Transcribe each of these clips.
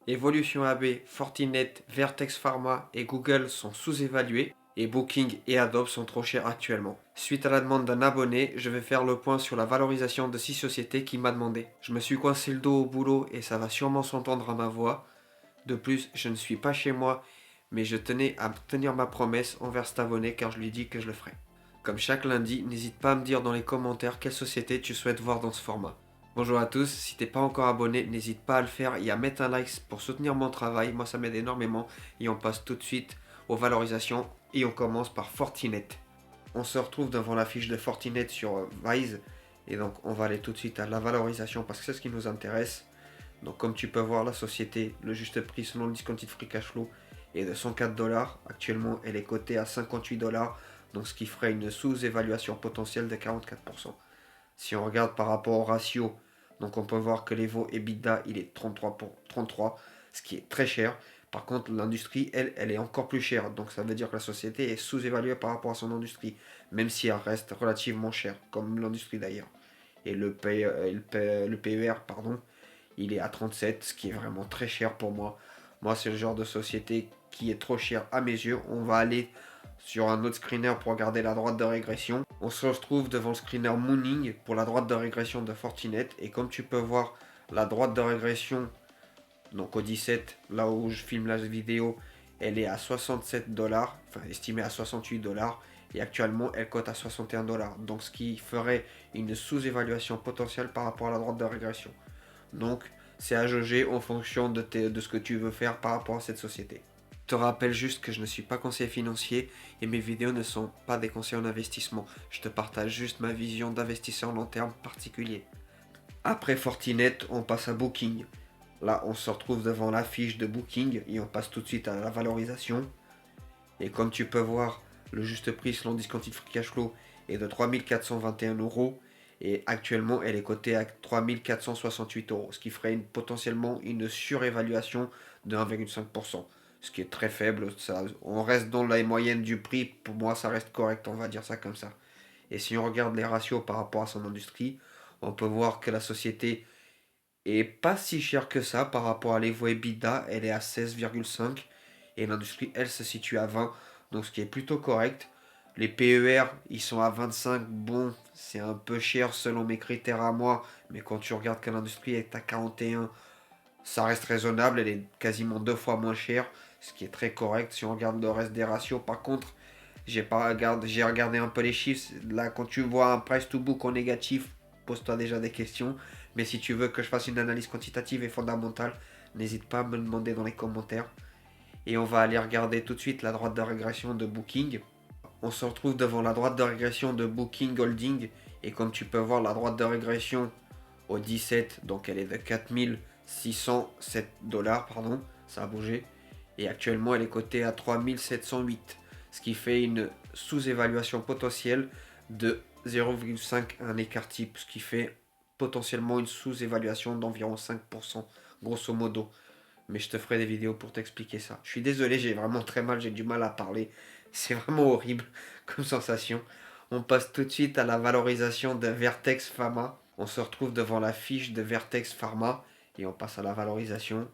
Evolution AB, Fortinet, Vertex Pharma et Google sont sous-évalués et Booking et Adobe sont trop chers actuellement. Suite à la demande d'un abonné, je vais faire le point sur la valorisation de 6 sociétés qui m'a demandé. Je me suis coincé le dos au boulot et ça va sûrement s'entendre à ma voix. De plus, je ne suis pas chez moi, mais je tenais à tenir ma promesse envers cet abonné car je lui ai dit que je le ferais. Comme chaque lundi, n'hésite pas à me dire dans les commentaires quelle société tu souhaites voir dans ce format. Bonjour à tous, si t'es pas encore abonné, n'hésite pas à le faire et à mettre un like pour soutenir mon travail, moi ça m'aide énormément et on passe tout de suite aux valorisations et on commence par Fortinet. On se retrouve devant la fiche de Fortinet sur Wise et donc on va aller tout de suite à la valorisation parce que c'est ce qui nous intéresse. Donc comme tu peux voir la société, le juste prix selon le discounted free cash flow est de 104 dollars. Actuellement elle est cotée à 58 dollars, donc ce qui ferait une sous-évaluation potentielle de 44%. Si on regarde par rapport au ratio, donc on peut voir que l'Evo EBITDA il est 33 pour 33, ce qui est très cher. Par contre l'industrie elle est encore plus chère, donc ça veut dire que la société est sous-évaluée par rapport à son industrie, même si elle reste relativement chère, comme l'industrie d'ailleurs. Et le PER, pardon, il est à 37, ce qui est vraiment très cher pour moi. Moi, c'est le genre de société qui est trop cher à mes yeux. On va aller sur un autre screener pour regarder la droite de régression. On se retrouve devant le screener Mooning pour la droite de régression de Fortinet. Et comme tu peux voir, la droite de régression, donc au 17, là où je filme la vidéo, elle est à 67 dollars, enfin estimée à 68 dollars. Et actuellement, elle cote à 61 dollars. Donc ce qui ferait une sous-évaluation potentielle par rapport à la droite de régression. Donc, c'est à jauger en fonction de ce que tu veux faire par rapport à cette société. Je te rappelle juste que je ne suis pas conseiller financier et mes vidéos ne sont pas des conseils en investissement. Je te partage juste ma vision d'investisseur long terme particulier. Après Fortinet, on passe à Booking. Là, on se retrouve devant la fiche de Booking et on passe tout de suite à la valorisation. Et comme tu peux voir, le juste prix selon discounted free cash flow est de 3421 euros. Et actuellement, elle est cotée à 3468 euros, ce qui ferait potentiellement une surévaluation de 1,5%, ce qui est très faible. Ça, on reste dans la moyenne du prix. Pour moi, ça reste correct, on va dire ça comme ça. Et si on regarde les ratios par rapport à son industrie, on peut voir que la société est pas si chère que ça par rapport à l'Evo EBITDA. Elle est à 16,5 et l'industrie, elle, se situe à 20, donc ce qui est plutôt correct. Les PER, ils sont à 25. Bon, c'est un peu cher selon mes critères à moi, mais quand tu regardes que l'industrie est à 41, ça reste raisonnable. Elle est quasiment 2 fois moins chère, ce qui est très correct. Si on regarde le reste des ratios, par contre, j'ai regardé un peu les chiffres. Là, quand tu vois un price to book en négatif, pose-toi déjà des questions. Mais si tu veux que je fasse une analyse quantitative et fondamentale, n'hésite pas à me le demander dans les commentaires. Et on va aller regarder tout de suite la droite de régression de Booking. On se retrouve devant la droite de régression de Booking Holding. Et comme tu peux voir, la droite de régression au 17, donc elle est de 4607 dollars, pardon, ça a bougé. Et actuellement, elle est cotée à 3708, ce qui fait une sous-évaluation potentielle de 0,5, un écart type, ce qui fait potentiellement une sous-évaluation d'environ 5%, grosso modo. Mais je te ferai des vidéos pour t'expliquer ça. Je suis désolé, j'ai vraiment très mal, j'ai du mal à parler. C'est vraiment horrible comme sensation. On passe tout de suite à la valorisation de Vertex Pharma. On se retrouve devant la fiche de Vertex Pharma et on passe à la valorisation.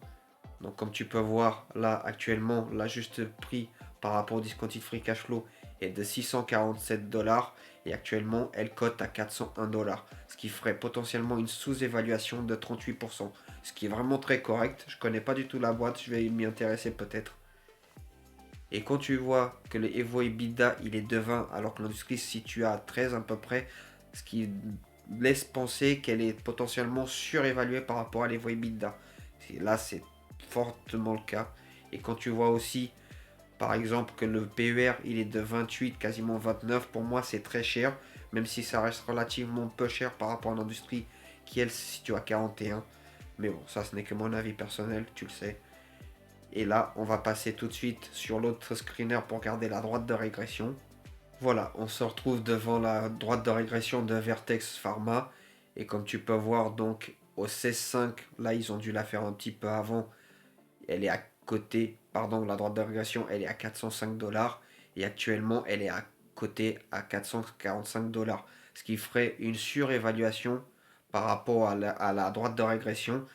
Donc comme tu peux voir là actuellement, la juste prix par rapport au discounted free cash flow est de 647 dollars et actuellement elle cote à 401 dollars, ce qui ferait potentiellement une sous-évaluation de 38%, ce qui est vraiment très correct. Je connais pas du tout la boîte, je vais m'y intéresser peut-être. Et quand tu vois que le Evo EBITDA il est de 20 alors que l'industrie se situe à 13 à peu près, ce qui laisse penser qu'elle est potentiellement surévaluée par rapport à l'Evo EBITDA. Là c'est fortement le cas. Et quand tu vois aussi par exemple que le PER il est de 28, quasiment 29, pour moi c'est très cher, même si ça reste relativement peu cher par rapport à l'industrie qui elle se situe à 41. Mais bon, ça ce n'est que mon avis personnel, tu le sais. Et là, on va passer tout de suite sur l'autre screener pour garder la droite de régression. Voilà, on se retrouve devant la droite de régression de Vertex Pharma. Et comme tu peux voir, donc au 16,5, là ils ont dû la faire un petit peu avant. Elle est à côté, pardon, la droite de régression, elle est à 405 dollars. Et actuellement, elle est à côté à 445 dollars. Ce qui ferait une surévaluation par rapport à la droite de régression.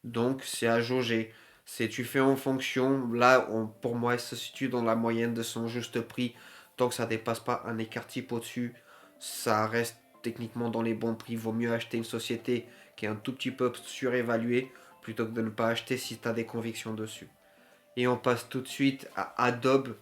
Donc c'est à jauger. C'est tu fais en fonction, là pour moi elle se situe dans la moyenne de son juste prix, tant que ça dépasse pas un écart type au-dessus, ça reste techniquement dans les bons prix. Vaut mieux acheter une société qui est un tout petit peu surévaluée plutôt que de ne pas acheter si tu as des convictions dessus. Et on passe tout de suite à Adobe.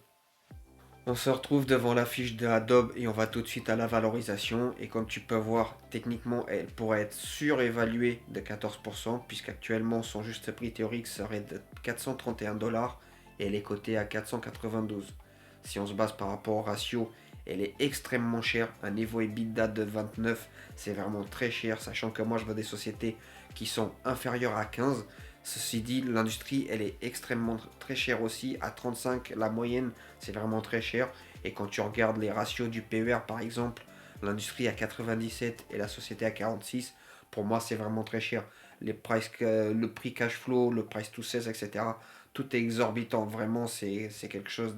On se retrouve devant la fiche de Adobe et on va tout de suite à la valorisation. Et comme tu peux voir, techniquement, elle pourrait être surévaluée de 14%, puisqu'actuellement son juste prix théorique serait de 431 $ et elle est cotée à 492. Si on se base par rapport au ratio, elle est extrêmement chère. Un niveau EBITDA de 29, c'est vraiment très cher, sachant que moi je vois des sociétés qui sont inférieures à 15. Ceci dit, l'industrie, elle est extrêmement très chère aussi. À 35, la moyenne, c'est vraiment très cher. Et quand tu regardes les ratios du PER, par exemple, l'industrie à 97 et la société à 46, pour moi, c'est vraiment très cher. Le prix cash flow, le price to sales, etc., tout est exorbitant. Vraiment, c'est quelque chose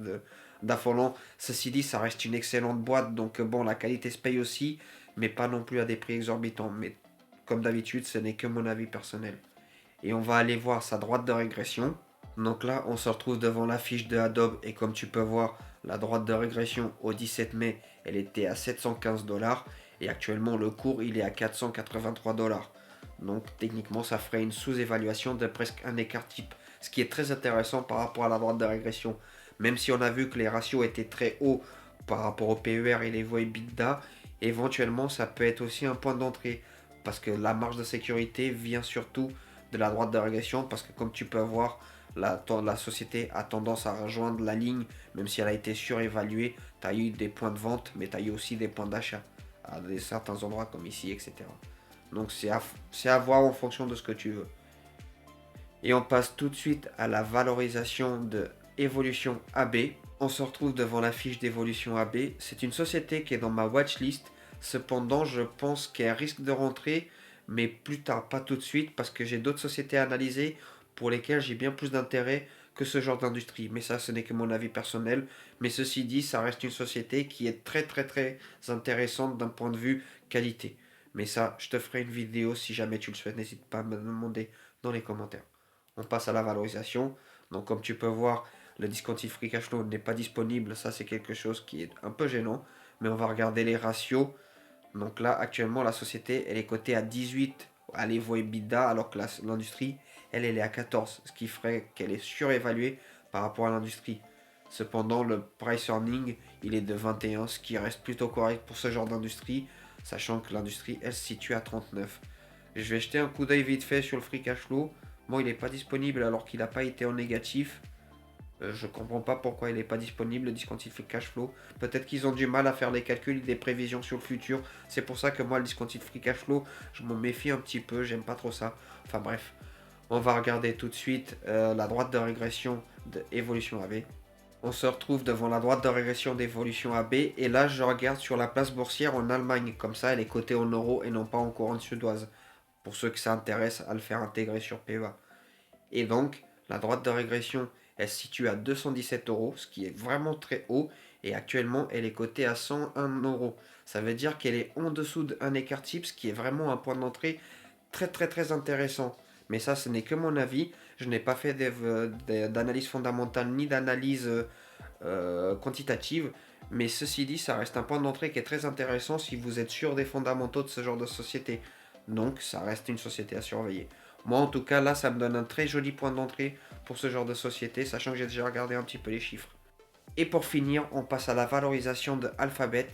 d'affolant. Ceci dit, ça reste une excellente boîte. Donc, bon, la qualité se paye aussi, mais pas non plus à des prix exorbitants. Mais comme d'habitude, ce n'est que mon avis personnel. Et on va aller voir sa droite de régression. Donc là, on se retrouve devant la fiche de Adobe et comme tu peux voir, la droite de régression au 17 mai, elle était à 715 $ et actuellement le cours il est à 483 $. Donc techniquement, ça ferait une sous-évaluation de presque un écart type, ce qui est très intéressant par rapport à la droite de régression. Même si on a vu que les ratios étaient très hauts par rapport au PER et les voies EBITDA, éventuellement ça peut être aussi un point d'entrée parce que la marge de sécurité vient surtout de la droite de régression parce que comme tu peux voir, la société a tendance à rejoindre la ligne, même si elle a été surévaluée. Tu as eu des points de vente, mais tu as eu aussi des points d'achat à certains endroits comme ici, etc. Donc c'est à voir en fonction de ce que tu veux. Et on passe tout de suite à la valorisation de Evolution AB. On se retrouve devant la fiche d'Evolution AB. C'est une société qui est dans ma watchlist. Cependant, je pense qu'elle risque de rentrer, mais plus tard, pas tout de suite, parce que j'ai d'autres sociétés à analyser pour lesquelles j'ai bien plus d'intérêt que ce genre d'industrie. Mais ça, ce n'est que mon avis personnel. Mais ceci dit, ça reste une société qui est très très très intéressante d'un point de vue qualité. Mais ça, je te ferai une vidéo si jamais tu le souhaites. N'hésite pas à me demander dans les commentaires. On passe à la valorisation. Donc comme tu peux voir, le discounted free cash flow n'est pas disponible. Ça c'est quelque chose qui est un peu gênant. Mais on va regarder les ratios. Donc là actuellement la société elle est cotée à 18 à l'Evo EBITDA alors que l'industrie elle est à 14. Ce qui ferait qu'elle est surévaluée par rapport à l'industrie. Cependant le price earning il est de 21, ce qui reste plutôt correct pour ce genre d'industrie. Sachant que l'industrie elle se situe à 39. Je vais jeter un coup d'œil vite fait sur le free cash flow. Bon, il n'est pas disponible alors qu'il n'a pas été en négatif. Je comprends pas pourquoi il n'est pas disponible, le discounted free cash flow. Peut-être qu'ils ont du mal à faire les calculs et des prévisions sur le futur. C'est pour ça que moi, le discounted free cash flow, je m'en méfie un petit peu, j'aime pas trop ça. Enfin bref, on va regarder tout de suite la droite de régression d'Evolution AB. On se retrouve devant la droite de régression d'Evolution AB et là je regarde sur la place boursière en Allemagne. Comme ça, elle est cotée en euros et non pas en couronne suédoise. Pour ceux qui s'intéressent à le faire intégrer sur PEA. Et donc, la droite de régression, elle se situe à 217 €, ce qui est vraiment très haut. Et actuellement, elle est cotée à 101 €. Ça veut dire qu'elle est en dessous d'un écart type, ce qui est vraiment un point d'entrée très très très intéressant. Mais ça, ce n'est que mon avis. Je n'ai pas fait d'analyse fondamentale ni d'analyse quantitative. Mais ceci dit, ça reste un point d'entrée qui est très intéressant si vous êtes sûr des fondamentaux de ce genre de société. Donc, ça reste une société à surveiller. Moi, en tout cas, là, ça me donne un très joli point d'entrée pour ce genre de société, sachant que j'ai déjà regardé un petit peu les chiffres. Et pour finir, on passe à la valorisation de Alphabet.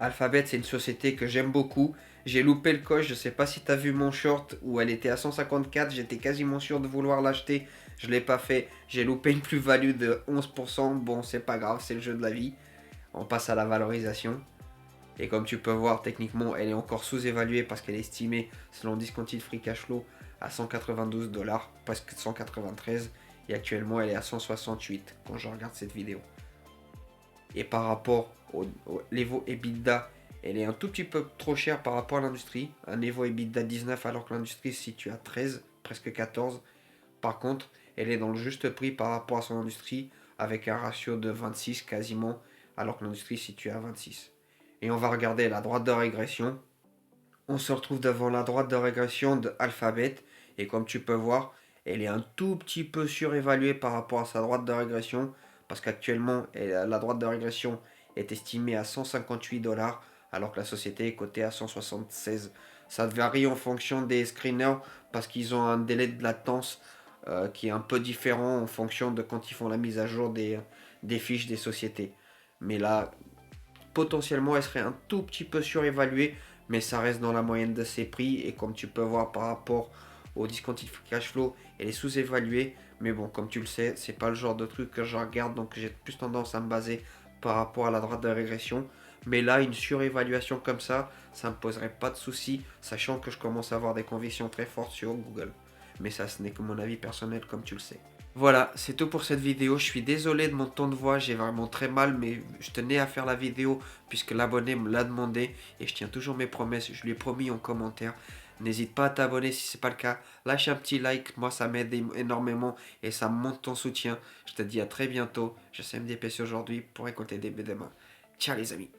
Alphabet, c'est une société que j'aime beaucoup. J'ai loupé le coche, je sais pas si tu as vu mon short où elle était à 154, j'étais quasiment sûr de vouloir l'acheter. Je l'ai pas fait, j'ai loupé une plus-value de 11%. Bon, c'est pas grave, c'est le jeu de la vie. On passe à la valorisation. Et comme tu peux voir, techniquement, elle est encore sous-évaluée parce qu'elle est estimée, selon Discounted Free Cash Flow, à 192 $, presque 193. Et actuellement, elle est à 168 quand je regarde cette vidéo. Et par rapport au l'Evo EBITDA, elle est un tout petit peu trop chère par rapport à l'industrie. Un Evo EBITDA 19 alors que l'industrie se situe à 13, presque 14. Par contre, elle est dans le juste prix par rapport à son industrie avec un ratio de 26 quasiment alors que l'industrie se situe à 26. Et on va regarder la droite de régression. On se retrouve devant la droite de régression de Alphabet et comme tu peux voir, Elle est un tout petit peu surévaluée par rapport à sa droite de régression, parce qu'actuellement, la droite de régression est estimée à 158 dollars, alors que la société est cotée à 176. Ça varie en fonction des screeners, parce qu'ils ont un délai de latence qui est un peu différent en fonction de quand ils font la mise à jour des fiches des sociétés. Mais là, potentiellement, elle serait un tout petit peu surévaluée, mais ça reste dans la moyenne de ses prix. Et comme tu peux voir par rapport au discounted cash flow, elle est sous-évaluée. Mais bon, comme tu le sais, c'est pas le genre de truc que je regarde, donc j'ai plus tendance à me baser par rapport à la droite de régression. Mais là, une surévaluation comme ça me poserait pas de soucis, sachant que je commence à avoir des convictions très fortes sur Google. Mais ça, ce n'est que mon avis personnel, comme tu le sais. Voilà, c'est tout pour cette vidéo. Je suis désolé de mon ton de voix, j'ai vraiment très mal, mais je tenais à faire la vidéo puisque l'abonné me l'a demandé et je tiens toujours mes promesses. Je lui ai promis en commentaire. N'hésite pas à t'abonner si ce n'est pas le cas. Lâche un petit like, moi ça m'aide énormément et ça me montre ton soutien. Je te dis à très bientôt. J'essaie de me dépêcher aujourd'hui pour récolter des demain. Ciao les amis.